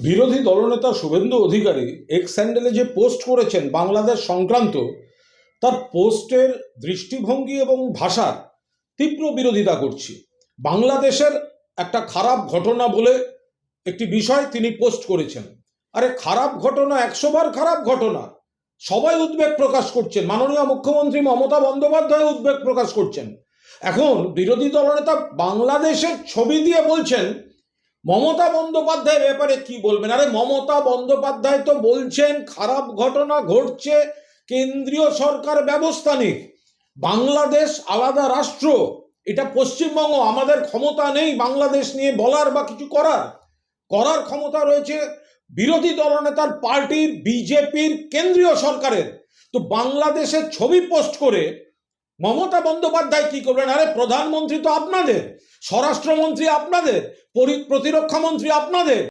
বিরোধী দলনেতা শুভেন্দু অধিকারী এক্স হ্যান্ডেলে যে পোস্ট করেছেন বাংলাদেশ সংক্রান্ত, তার পোস্টের দৃষ্টিভঙ্গি এবং ভাষার তীব্র বিরোধিতা করছি। বাংলাদেশের একটা খারাপ ঘটনা বলে একটি বিষয় তিনি পোস্ট করেছেন। আরে খারাপ ঘটনা 100 বার খারাপ ঘটনা, সবাই উদ্বেগ প্রকাশ করছেন। মাননীয় মুখ্যমন্ত্রী মমতা বন্দ্যোপাধ্যায় উদ্বেগ প্রকাশ করছেন। এখন বিরোধী দলনেতা বাংলাদেশের ছবি দিয়ে বলছেন মমতা বন্দ্যোপাধ্যায়ের ব্যাপারে কি বলবেন। আরে মমতা বন্দ্যোপাধ্যায় তো বলছেন খারাপ ঘটনা ঘটছে, কেন্দ্রীয় সরকার ব্যবস্থা নিক। বাংলাদেশ আলাদা রাষ্ট্র, এটা পশ্চিমবঙ্গ, আমাদের ক্ষমতা নেই বাংলাদেশ নিয়ে বলার বা কিছু করার। করার ক্ষমতা রয়েছে বিরোধী দলনেতার পার্টির, বিজেপির, কেন্দ্রীয় সরকারের। তো বাংলাদেশের ছবি পোস্ট করে মমতা বন্দ্যোপাধ্যায় কি করবেন? আরে প্রধানমন্ত্রী তো আপনাদের, স্বরাষ্ট্রমন্ত্রী আপনাদের, প্রতিরক্ষা মন্ত্রী আপনাদের।